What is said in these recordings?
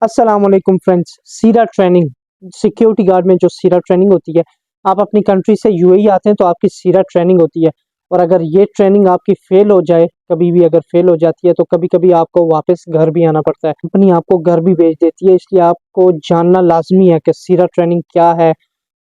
अस्सलाम वालेकुम फ्रेंड्स। सीरा training, security guard में जो सीरा ट्रेनिंग होती है, आप अपनी कंट्री से यूएई आते हैं तो आपकी सीरा ट्रेनिंग होती है। और अगर ये ट्रेनिंग आपकी फेल हो जाए, कभी भी अगर फेल हो जाती है तो कभी कभी आपको वापस घर भी आना पड़ता है, कंपनी आपको घर भी भेज देती है। इसलिए आपको जानना लाजमी है कि सीरा ट्रेनिंग क्या है,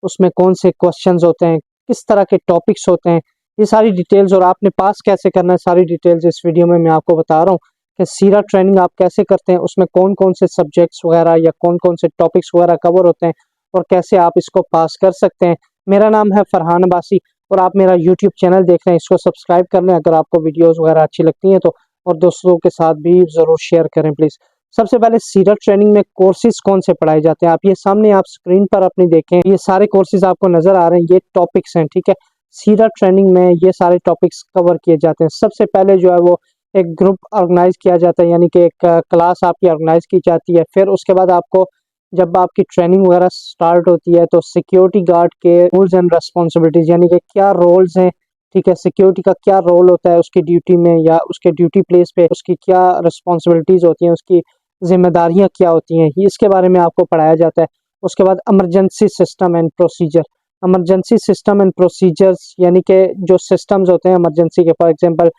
उसमें कौन से क्वेश्चंस होते हैं, किस तरह के टॉपिक्स होते हैं, ये सारी डिटेल्स और आपने पास कैसे करना है, सारी डिटेल्स इस वीडियो में मैं आपको बता रहा हूँ कि सीरा ट्रेनिंग आप कैसे करते हैं, उसमें कौन कौन से सब्जेक्ट्स वगैरह या कौन कौन से टॉपिक्स वगैरह कवर होते हैं और कैसे आप इसको पास कर सकते हैं। मेरा नाम है फरहान अब्बासी और आप मेरा यूट्यूब चैनल देख रहे हैं, इसको सब्सक्राइब कर लें अगर आपको वीडियोस वगैरह अच्छी लगती हैं तो, और दोस्तों के साथ भी ज़रूर शेयर करें प्लीज़। सबसे पहले सीरा ट्रेनिंग में कोर्सेज कौन से पढ़ाए जाते हैं, आप ये सामने आप स्क्रीन पर अपनी देखें, ये सारे कोर्सेज आपको नज़र आ रहे हैं, ये टॉपिक्स हैं, ठीक है। सीरा ट्रेनिंग में ये सारे टॉपिक्स कवर किए जाते हैं। सबसे पहले जो है वो एक ग्रुप ऑर्गेनाइज किया जाता है, यानी कि एक क्लास आपकी ऑर्गेनाइज की जाती है। फिर उसके बाद आपको जब आपकी ट्रेनिंग वगैरह स्टार्ट होती है तो सिक्योरिटी गार्ड के रूल्स एंड रिस्पॉन्सिबिलिटीज, यानी कि क्या रोल्स हैं, ठीक है, सिक्योरिटी का क्या रोल होता है उसकी ड्यूटी में या उसके ड्यूटी प्लेस पे, उसकी क्या रिस्पॉन्सिबिलिटीज होती हैं, उसकी जिम्मेदारियां क्या होती हैं, ये इसके बारे में आपको पढ़ाया जाता है। उसके बाद emergency system and procedure, emergency system and procedures यानी कि जो सिस्टम्स होते हैं इमरजेंसी के, फॉर एग्जांपल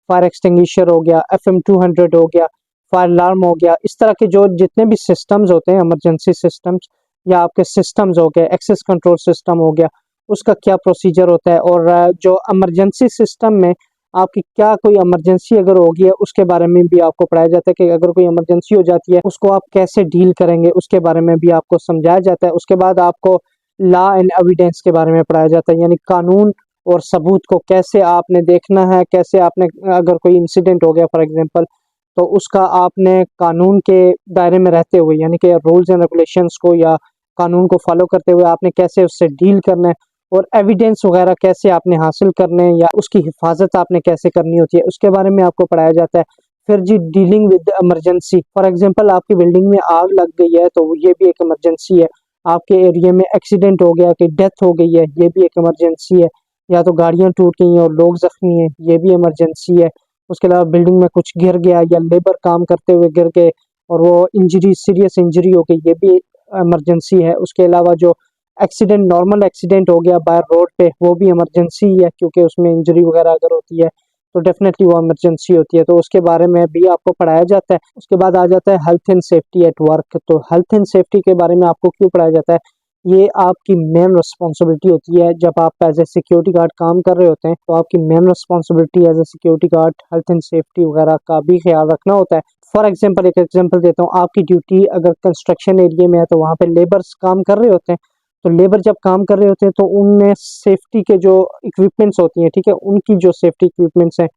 फायर एक्सटिंग्विशर हो गया, FM200 हो गया, फायर अलार्म हो गया, इस तरह के जो जितने भी सिस्टम्स होते हैं इमरजेंसी सिस्टम्स या आपके सिस्टम्स हो गए, एक्सेस कंट्रोल सिस्टम हो गया, उसका क्या प्रोसीजर होता है। और जो इमरजेंसी सिस्टम में आपकी क्या कोई इमरजेंसी अगर होगी है उसके बारे में भी आपको पढ़ाया जाता है कि अगर कोई इमरजेंसी हो जाती है उसको आप कैसे डील करेंगे, उसके बारे में भी आपको समझाया जाता है। उसके बाद आपको लॉ एंड एविडेंस के बारे में पढ़ाया जाता है, यानी कानून और सबूत को कैसे आपने देखना है, कैसे आपने अगर कोई इंसिडेंट हो गया फॉर एग्जांपल तो उसका आपने कानून के दायरे में रहते हुए, यानी कि रूल्स एंड रेगुलेशंस को या कानून को फॉलो करते हुए आपने कैसे उससे डील करना है, और एविडेंस वगैरह कैसे आपने हासिल करने हैं या उसकी हिफाजत आपने कैसे करनी होती है, उसके बारे में आपको पढ़ाया जाता है। फिर जी dealing with emergency, for example आपकी बिल्डिंग में आग लग गई है तो ये भी एक इमरजेंसी है। आपके एरिया में एक्सीडेंट हो गया कि डेथ हो गई है, ये भी एक इमरजेंसी है। या तो गाड़ियां टूट गई हैं और लोग जख्मी हैं, ये भी इमरजेंसी है। उसके अलावा बिल्डिंग में कुछ गिर गया या लेबर काम करते हुए गिर गए और वो इंजरी, सीरियस इंजरी हो गई, ये भी इमरजेंसी है। उसके अलावा जो एक्सीडेंट, नॉर्मल एक्सीडेंट हो गया बाय रोड पे, वो भी इमरजेंसी है, क्योंकि उसमें इंजरी वगैरह अगर होती है तो डेफिनेटली वो इमरजेंसी होती है, तो उसके बारे में भी आपको पढ़ाया जाता है। उसके बाद आ जाता है health and safety at work. तो हेल्थ एंड सेफ्टी के बारे में आपको क्यों पढ़ाया जाता है, ये आपकी मेन रिस्पॉन्सिबिलिटी होती है। जब आप एज ए सिक्योरिटी गार्ड काम कर रहे होते हैं तो आपकी main responsibility as a security guard health and safety वगैरह का भी ख्याल रखना होता है। फॉर एग्जाम्पल, एक एग्जाम्पल देता हूँ, आपकी ड्यूटी अगर कंस्ट्रक्शन एरिया में है तो वहाँ पे लेबर्स काम कर रहे होते हैं, तो लेबर जब काम कर रहे होते हैं तो उनमें सेफ्टी के जो इक्विपमेंट्स होती हैं, ठीक है, उनकी जो सेफ्टी इक्विपमेंट्स हैं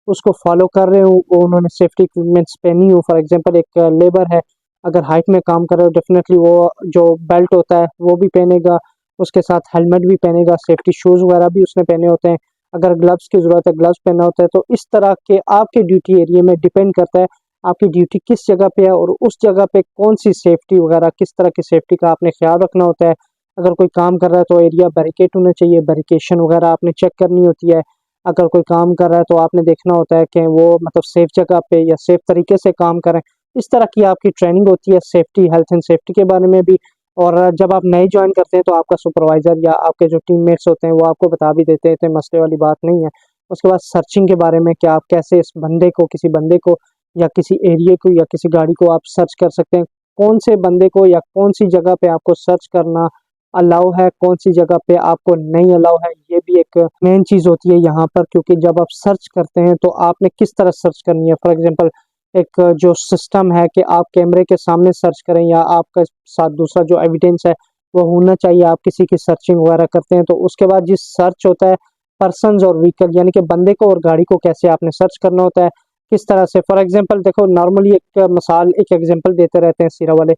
उसको फॉलो कर रहे हो, वो उन्होंने सेफ्टी इक्विपमेंट्स पहनी हो। फॉर एग्जांपल, एक लेबर है अगर हाइट में काम कर रहे हो, डेफिनेटली वो जो बेल्ट होता है वो भी पहनेगा, उसके साथ हेलमेट भी पहनेगा, सेफ्टी शूज़ वगैरह भी उसने पहने होते हैं। अगर ग्लव्स की ज़रूरत है, ग्लव्स पहना होता है। तो इस तरह के आपके ड्यूटी एरिया में डिपेंड करता है आपकी ड्यूटी किस जगह पे है और उस जगह पे कौन सी सेफ्टी वगैरह, किस तरह की सेफ्टी का आपने ख्याल रखना होता है। अगर कोई काम कर रहा है तो एरिया बैरिकेड होना चाहिए, बैरिकेशन वगैरह आपने चेक करनी होती है। अगर कोई काम कर रहा है तो आपने देखना होता है कि वो मतलब सेफ जगह पे या सेफ तरीके से काम करें। इस तरह की आपकी ट्रेनिंग होती है सेफ्टी, हेल्थ एंड सेफ्टी के बारे में भी। और जब आप नए ज्वाइन करते हैं तो आपका सुपरवाइजर या आपके जो टीममेट्स होते हैं वो आपको बता भी देते हैं, तो मसले वाली बात नहीं है। उसके बाद सर्चिंग के बारे में कि आप कैसे इस बंदे को, किसी बंदे को या किसी एरिया को या किसी गाड़ी को आप सर्च कर सकते हैं, कौन से बंदे को या कौन सी जगह पे आपको सर्च करना अलाउ है, कौन सी जगह पे आपको नहीं अलाउ है, ये भी एक मेन चीज़ होती है यहाँ पर। क्योंकि जब आप सर्च करते हैं तो आपने किस तरह सर्च करनी है। फॉर एग्जांपल, एक जो सिस्टम है कि आप कैमरे के सामने सर्च करें या आपका साथ दूसरा जो एविडेंस है वो होना चाहिए, आप किसी की सर्चिंग वगैरह करते हैं तो उसके बाद जिस सर्च होता है पर्सनस और व्हीकल, यानी कि बंदे को और गाड़ी को कैसे आपने सर्च करना होता है, किस तरह से। फॉर एग्जांपल देखो, नॉर्मली एक मिसाल, एक एग्जांपल देते रहते हैं सीरा वाले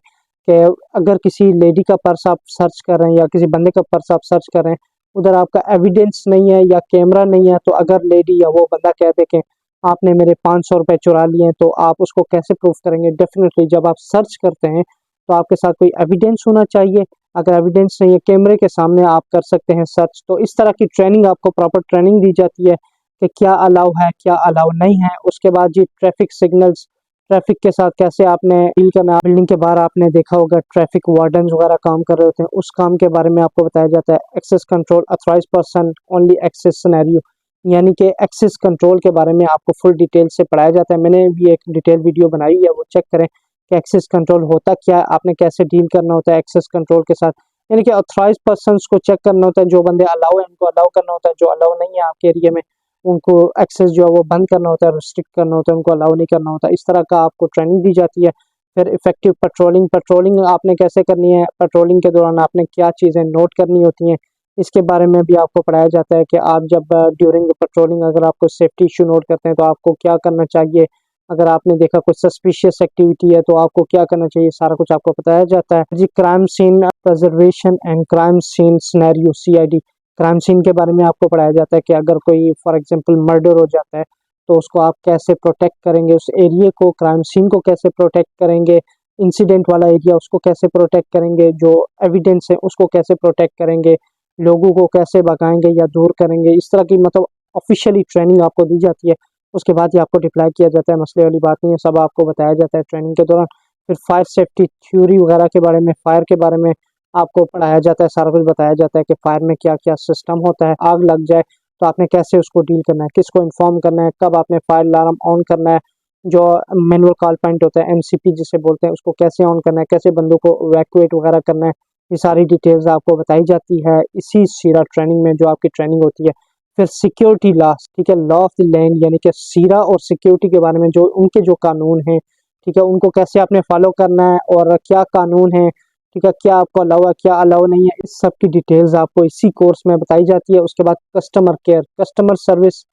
कि अगर किसी लेडी का पर्स आप सर्च कर रहे हैं या किसी बंदे का पर्स आप सर्च कर रहे हैं, उधर आपका एविडेंस नहीं है या कैमरा नहीं है, तो अगर लेडी या वो बंदा कह दे कि आपने मेरे 500 रुपये चुरा लिए हैं, तो आप उसको कैसे प्रूफ करेंगे। डेफिनेटली जब आप सर्च करते हैं तो आपके साथ कोई एविडेंस होना चाहिए। अगर एविडेंस नहीं है, कैमरे के सामने आप कर सकते हैं सर्च। तो इस तरह की ट्रेनिंग, आपको प्रॉपर ट्रेनिंग दी जाती है कि क्या अलाउ है, क्या अलाउ नहीं है। उसके बाद जी ट्रैफिक सिग्नल्स, ट्रैफिक के साथ कैसे आपने डील करना। बिल्डिंग के बाहर आपने देखा होगा ट्रैफिक वार्डन वगैरह काम कर रहे होते हैं, उस काम के बारे में आपको बताया जाता है। Access control, authorise person only access scenario, यानी कि एक्सेस कंट्रोल के बारे में आपको फुल डिटेल से पढ़ाया जाता है। मैंने भी एक डिटेल वीडियो बनाई है, वो चेक करें कि एक्सेस कंट्रोल होता क्या है, आपने कैसे डील करना होता है एक्सेस कंट्रोल के साथ। यानी कि ऑथराइज पर्सन को चेक करना होता है, जो बंदे अलाउ है उनको अलाउ करना होता है, जो अलाउ नहीं है आपके एरिया में उनको एक्सेस जो है वो बंद करना होता है, रिस्ट्रिक्ट करना होता है, उनको अलाउ नहीं करना होता। इस तरह का आपको ट्रेनिंग दी जाती है। फिर इफेक्टिव पेट्रोलिंग, पेट्रोलिंग आपने कैसे करनी है, पेट्रोलिंग के दौरान आपने क्या चीज़ें नोट करनी होती हैं, इसके बारे में भी आपको पढ़ाया जाता है कि आप जब ड्यूरिंग पेट्रोलिंग अगर आपको सेफ्टी इशू नोट करते हैं तो आपको क्या करना चाहिए। अगर आपने देखा कुछ सस्पिशियस एक्टिविटी है तो आपको क्या करना चाहिए, सारा कुछ आपको बताया जाता है जी। Crime scene preservation and crime scene scenario, CID, crime scene के बारे में आपको पढ़ाया जाता है कि अगर कोई फॉर एग्जांपल मर्डर हो जाता है तो उसको आप कैसे प्रोटेक्ट करेंगे, उस एरिया को, क्राइम सीन को कैसे प्रोटेक्ट करेंगे, इंसिडेंट वाला एरिया उसको कैसे प्रोटेक्ट करेंगे, जो एविडेंस है उसको कैसे प्रोटेक्ट करेंगे, लोगों को कैसे भगाएंगे या दूर करेंगे। इस तरह की मतलब ऑफिशियली ट्रेनिंग आपको दी जाती है। उसके बाद ही आपको डिप्लॉय किया जाता है, मसले वाली बात नहीं है, सब आपको बताया जाता है ट्रेनिंग के दौरान। फिर फायर सेफ्टी थ्योरी वगैरह के बारे में, फायर के बारे में आपको पढ़ाया जाता है, सारा कुछ बताया जाता है कि फायर में क्या क्या सिस्टम होता है, आग लग जाए तो आपने कैसे उसको डील करना है, किसको इन्फॉर्म करना है, कब आपने फायर अलार्म ऑन करना है, जो मैनुअल कॉल पॉइंट होता है MCP जिसे बोलते हैं, उसको कैसे ऑन करना है, कैसे बंदों को इवैक्यूएट वगैरह करना है, ये सारी डिटेल्स आपको बताई जाती है इसी सीरा ट्रेनिंग में जो आपकी ट्रेनिंग होती है। फिर सिक्योरिटी लॉस, ठीक है, लॉ ऑफ द लैंड, यानी कि सीरा और सिक्योरिटी के बारे में जो उनके जो कानून हैं, ठीक है, उनको कैसे आपने फॉलो करना है और क्या कानून है, ठीक है, क्या आपको अलाउ है क्या अलाउ नहीं है, इस सब की डिटेल्स आपको इसी कोर्स में बताई जाती है। उसके बाद कस्टमर केयर, कस्टमर सर्विस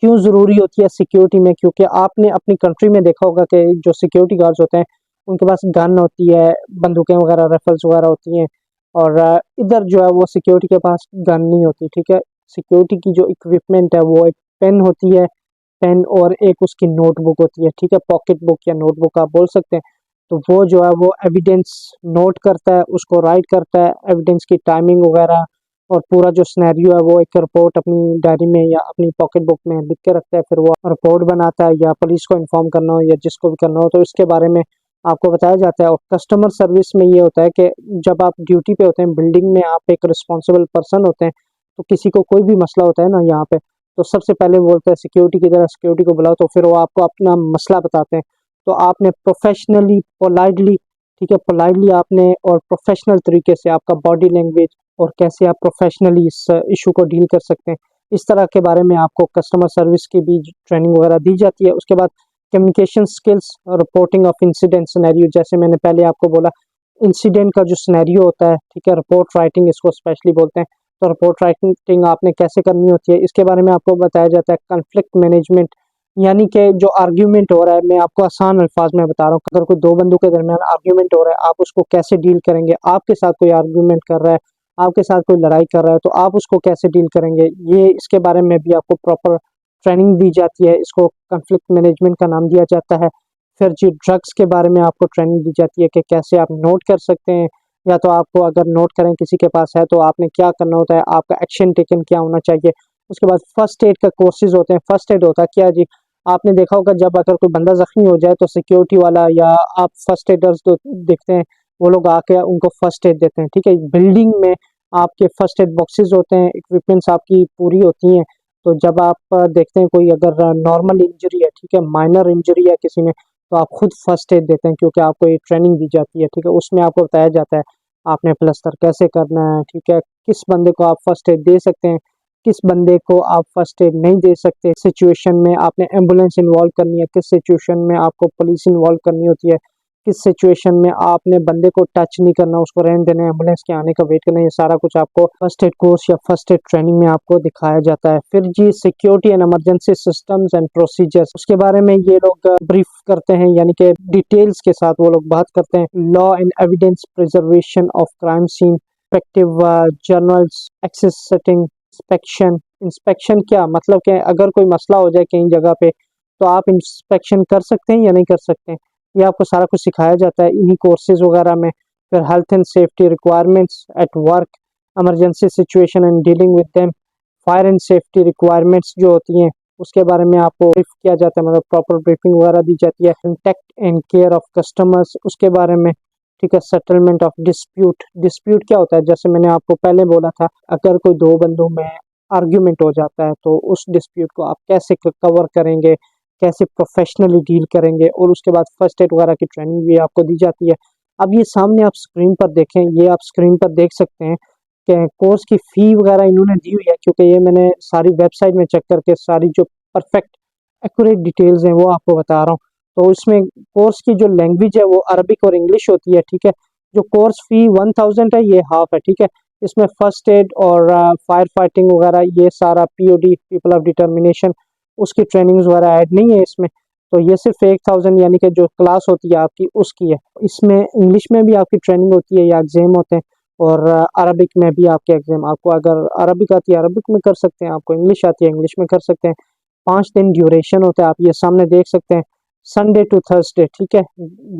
क्यों ज़रूरी होती है सिक्योरिटी में, क्योंकि आपने अपनी कंट्री में देखा होगा कि जो सिक्योरिटी गार्ड्स होते हैं उनके पास गन होती है, बंदूकें वगैरह, राइफल्स वगैरह होती हैं, और इधर जो है वो सिक्योरिटी के पास गन नहीं होती, ठीक है। सिक्योरिटी की जो इक्विपमेंट है वो एक पेन होती है, पेन, और एक उसकी नोटबुक होती है, ठीक है, पॉकेट बुक या नोटबुक आप बोल सकते हैं। तो वो जो है वो एविडेंस नोट करता है, उसको राइट करता है, एविडेंस की टाइमिंग वगैरह, और पूरा जो सिनेरियो है वो एक रिपोर्ट अपनी डायरी में या अपनी पॉकेट बुक में लिख के रखता है। फिर वो रिपोर्ट बनाता है, या पुलिस को इन्फॉर्म करना हो या जिसको भी करना हो तो इसके बारे में आपको बताया जाता है। और कस्टमर सर्विस में ये होता है कि जब आप ड्यूटी पे होते हैं, बिल्डिंग में आप एक रिस्पॉन्सिबल पर्सन होते हैं, तो किसी को कोई भी मसला होता है ना यहाँ पे, तो सबसे पहले बोलते हैं सिक्योरिटी की तरह, सिक्योरिटी को बुलाओ, तो फिर वो आपको अपना मसला बताते हैं। तो आपने प्रोफेशनली, पोलाइटली, ठीक है, पोलाइटली आपने और प्रोफेशनल तरीके से आपका बॉडी लैंग्वेज और कैसे आप प्रोफेशनली इस इशू को डील कर सकते हैं, इस तरह के बारे में आपको कस्टमर सर्विस की भी ट्रेनिंग वगैरह दी जाती है। उसके बाद communication skills, reporting of incident scenario, जैसे मैंने पहले आपको बोला इंसिडेंट का जो सिनेरियो होता है, ठीक है, रिपोर्ट राइटिंग इसको स्पेशली बोलते हैं। तो रिपोर्ट राइटिंग आपने कैसे करनी होती है, इसके बारे में आपको बताया जाता है। कॉन्फ्लिक्ट मैनेजमेंट, यानी कि जो आर्ग्यूमेंट हो रहा है, मैं आपको आसान अल्फाज में बता रहा हूँ, अगर कोई दो बंदों के दरमियान आर्ग्यूमेंट हो रहा है, आप उसको कैसे डील करेंगे। आपके साथ कोई आर्ग्यूमेंट कर रहा है, आपके साथ कोई लड़ाई कर रहा है, तो आप उसको कैसे डील करेंगे, ये इसके बारे में भी आपको प्रॉपर ट्रेनिंग दी जाती है। इसको कॉन्फ्लिक्ट मैनेजमेंट का नाम दिया जाता है। फिर जी ड्रग्स के बारे में आपको ट्रेनिंग दी जाती है कि कैसे आप नोट कर सकते हैं, या तो आपको अगर नोट करें किसी के पास है तो आपने क्या करना होता है, आपका एक्शन टेकन क्या होना चाहिए। उसके बाद फर्स्ट एड का कोर्सेज होते हैं। फर्स्ट एड होता है क्या जी, आपने देखा होगा जब अगर कोई बंदा जख्मी हो जाए तो सिक्योरिटी वाला या आप फर्स्ट एडर्स तो देखते हैं, वो लोग आके उनको फर्स्ट एड देते हैं, ठीक है। बिल्डिंग में आपके फर्स्ट एड बॉक्सेस होते हैं, इक्विपमेंट्स आपकी पूरी होती हैं। तो जब आप देखते हैं कोई अगर नॉर्मल इंजरी है, ठीक है, माइनर इंजरी है किसी में, तो आप खुद फर्स्ट एड देते हैं, क्योंकि आपको ये ट्रेनिंग दी जाती है, ठीक है। उसमें आपको बताया जाता है आपने प्लस्तर कैसे करना है, ठीक है, किस बंदे को आप फर्स्ट एड दे सकते हैं, किस बंदे को आप फर्स्ट एड नहीं दे सकते, सिचुएशन में आपने एम्बुलेंस इन्वॉल्व करनी है, किस सिचुएशन में आपको पुलिस इन्वॉल्व करनी होती है, किस सिचुएशन में आपने बंदे को टच नहीं करना, उसको रहने देना, एम्बुलेंस के आने का वेट करना, ये सारा कुछ आपको फर्स्ट एड कोर्स या फर्स्ट एड ट्रेनिंग में आपको दिखाया जाता है। फिर जी security and emergency systems and procedures, उसके बारे में ये लोग ब्रीफ करते हैं, यानी कि डिटेल्स के साथ वो लोग बात करते हैं। Law and evidence preservation of crime scene, effective journals, access setting, inspection. Inspection क्या मतलब कि अगर कोई मसला हो जाए कहीं जगह पे तो आप इंस्पेक्शन कर सकते हैं या नहीं कर सकते हैं, ये आपको सारा कुछ सिखाया जाता है इन्हीं कोर्सेज वगैरह में। फिर health and safety requirements at work, emergency situation and dealing with them, fire and safety requirements जो होती हैं उसके बारे में आपको ब्रीफ किया जाता है, मतलब प्रॉपर ब्रीफिंग वगैरह दी जाती है। Contact and care of customers, उसके बारे में, ठीक है। सेटलमेंट ऑफ डिस्प्यूट, डिस्प्यूट क्या होता है, जैसे मैंने आपको पहले बोला था, अगर कोई दो बंदों में आर्ग्यूमेंट हो जाता है तो उस डिस्प्यूट को आप कैसे कवर करेंगे, कैसे प्रोफेशनली डील करेंगे, और उसके बाद फर्स्ट एड वगैरह की ट्रेनिंग भी आपको दी जाती है। अब ये सामने आप स्क्रीन पर देखें, ये आप स्क्रीन पर देख सकते हैं कि कोर्स की फ़ी वगैरह इन्होंने दी हुई है, क्योंकि ये मैंने सारी वेबसाइट में चेक करके सारी जो परफेक्ट एक्यूरेट डिटेल्स हैं वो आपको बता रहा हूँ। तो इसमें कोर्स की जो लैंग्वेज है वो अरबिक और इंग्लिश होती है, ठीक है। जो कोर्स फ़ी 1000 है, ये हाफ है, ठीक है। इसमें फर्स्ट एड और फायर फाइटिंग वगैरह, ये सारा पीओडी, पीपल ऑफ डिटर्मिनेशन, उसकी ट्रेनिंग्स वगैरह ऐड नहीं है इसमें। तो ये सिर्फ 1000 यानी कि जो क्लास होती है आपकी उसकी है। इसमें इंग्लिश में भी आपकी ट्रेनिंग होती है या एग्जाम होते हैं, और अरबिक में भी आपके एग्जाम, आपको अगर अरबिक आती है अरबिक में कर सकते हैं, आपको इंग्लिश आती है इंग्लिश में कर सकते हैं। 5 दिन ड्यूरेशन होता है, आप ये सामने देख सकते हैं, संडे टू थर्सडे, ठीक है।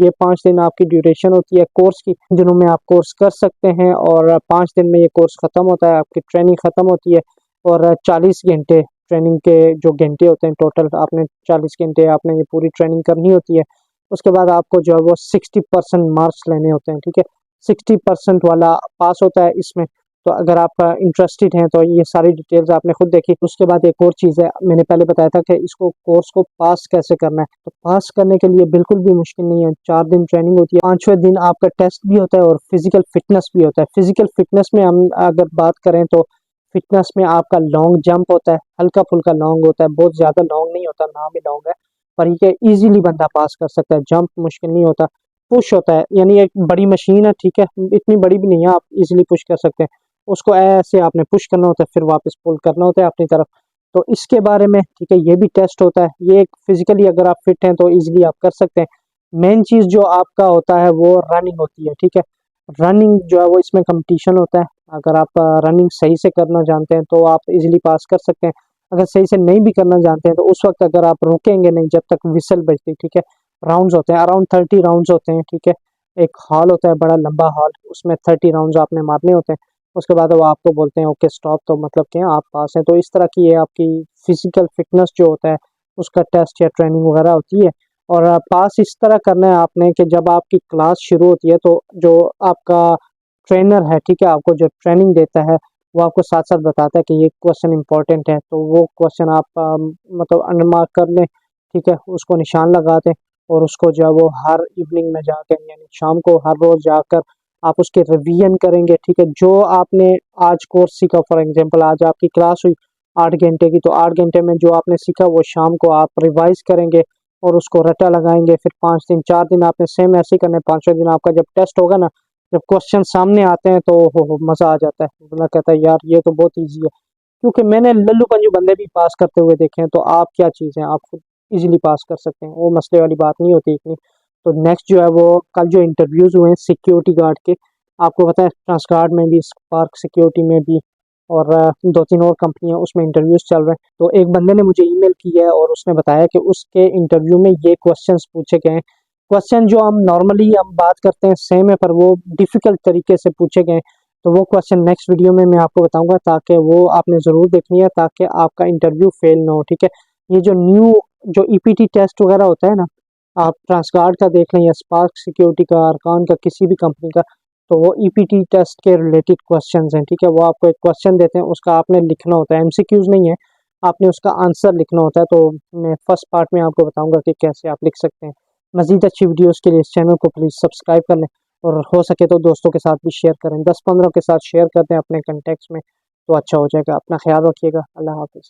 ये 5 दिन आपकी ड्यूरेशन होती है कोर्स की, जिनों में आप कोर्स कर सकते हैं, और 5 दिन में ये कोर्स ख़त्म होता है, आपकी ट्रेनिंग ख़त्म होती है। और 40 घंटे ट्रेनिंग के जो घंटे होते हैं टोटल, आपने 40 घंटे आपने ये पूरी ट्रेनिंग करनी होती है। उसके बाद आपको जो है वो 60% मार्क्स लेने होते हैं, ठीक है। 60% वाला पास होता है इसमें। तो अगर आप इंटरेस्टेड हैं तो ये सारी डिटेल्स आपने खुद देखी। उसके बाद एक और चीज़ है, मैंने पहले बताया था कि इसको कोर्स को पास कैसे करना है। तो पास करने के लिए बिल्कुल भी मुश्किल नहीं है। 4 दिन ट्रेनिंग होती है, 5वें दिन आपका टेस्ट भी होता है और फिजिकल फिटनेस भी होता है। फिजिकल फिटनेस में हम अगर बात करें तो फिटनेस में आपका लॉन्ग जंप होता है, हल्का फुल्का लॉन्ग होता है, बहुत ज़्यादा लॉन्ग नहीं होता, नाम ही लॉन्ग है, पर ये ईजिली बंदा पास कर सकता है। जंप मुश्किल नहीं होता। पुश होता है, यानी एक बड़ी मशीन है, ठीक है, इतनी बड़ी भी नहीं है, आप इजीली पुश कर सकते हैं। उसको ऐसे आपने पुश करना होता है, फिर वापस पुल करना होता है अपनी तरफ। तो इसके बारे में, ठीक है, ये भी टेस्ट होता है। ये एक फिजिकली अगर आप फिट हैं तो इजीली आप कर सकते हैं। मेन चीज़ जो आपका होता है वो रनिंग होती है, ठीक है। रनिंग जो है वो इसमें कंपटीशन होता है। अगर आप रनिंग सही से करना जानते हैं तो आप इजीली पास कर सकते हैं। अगर सही से नहीं भी करना जानते हैं तो उस वक्त अगर आप रुकेंगे नहीं जब तक विसल बजती, ठीक है। राउंड्स होते हैं, अराउंड 30 राउंड्स होते हैं, ठीक है। एक हॉल होता है, बड़ा लंबा हॉल, उसमें 30 राउंड्स आपने मारने होते हैं। उसके बाद वो आपको बोलते हैं ओके स्टॉप, तो मतलब कि आप पास हैं। तो इस तरह की ये आपकी फिजिकल फिटनेस जो होता है उसका टेस्ट या ट्रेनिंग वगैरह होती है। और पास इस तरह करना है आपने कि जब आपकी क्लास शुरू होती है तो जो आपका ट्रेनर है, ठीक है, आपको जो ट्रेनिंग देता है वो आपको साथ साथ बताता है कि ये क्वेश्चन इंपॉर्टेंट है, तो वो क्वेश्चन आप मतलब अंडरमार्क कर लें, ठीक है, उसको निशान लगा दें, और उसको जो है वो हर इवनिंग में जाकर, यानी शाम को हर रोज़ जाकर आप उसके रिवीजन करेंगे, ठीक है। जो आपने आज कोर्स सीखा, फॉर एग्जांपल आज आपकी क्लास हुई 8 घंटे की, तो 8 घंटे में जो आपने सीखा वो शाम को आप रिवाइज करेंगे और उसको रटा लगाएंगे। फिर 5 दिन 4 दिन आपने सेम ऐसे ही करना है। 5वें दिन आपका जब टेस्ट होगा ना, जब क्वेश्चन सामने आते हैं तो हो मज़ा आ जाता है, बंदा कहता है यार ये तो बहुत ईजी है। क्योंकि मैंने लल्लू पंजू बंदे भी पास करते हुए देखे हैं, तो आप क्या चीज़ हैं, आप खुद इजीली पास कर सकते हैं, वो मसले वाली बात नहीं होती इतनी। तो नेक्स्ट जो है वो कल जो इंटरव्यूज़ हुए हैं सिक्योरिटी गार्ड के, आपको पता है ट्रांसगार्ड में भी, स्पार्क सिक्योरिटी में भी, और 2-3 और कंपनियां उसमें इंटरव्यूज़ चल रहे हैं। तो एक बंदे ने मुझे ईमेल की है और उसने बताया कि उसके इंटरव्यू में ये क्वेश्चंस पूछे गए हैं। क्वेश्चन जो हम नॉर्मली हम बात करते हैं सेम है, पर वो डिफ़िकल्ट तरीके से पूछे गए हैं। तो वो क्वेश्चन नेक्स्ट वीडियो में मैं आपको बताऊंगा, ताकि वो आपने ज़रूर देखनी है, ताकि आपका इंटरव्यू फेल ना हो, ठीक है। ये जो न्यू जो ईपीटी टेस्ट वगैरह होता है ना, आप ट्रांसगार्ड का देख लें या स्पार्क सिक्योरिटी का, अरकान का, किसी भी कंपनी का, तो वो ईपीटी टेस्ट के रिलेटेड क्वेश्चंस हैं, ठीक है। वो आपको एक क्वेश्चन देते हैं, उसका आपने लिखना होता है, एमसीक्यूज़ नहीं है, आपने उसका आंसर लिखना होता है। तो मैं फर्स्ट पार्ट में आपको बताऊंगा कि कैसे आप लिख सकते हैं। मज़ीद अच्छी वीडियोज़ के लिए इस चैनल को प्लीज़ सब्सक्राइब कर लें, और हो सके तो दोस्तों के साथ भी शेयर करें, 10-15 के साथ शेयर करते हैं अपने कॉन्टैक्ट्स में, तो अच्छा हो जाएगा। अपना ख्याल रखिएगा। अल्लाह हाफ़िज़।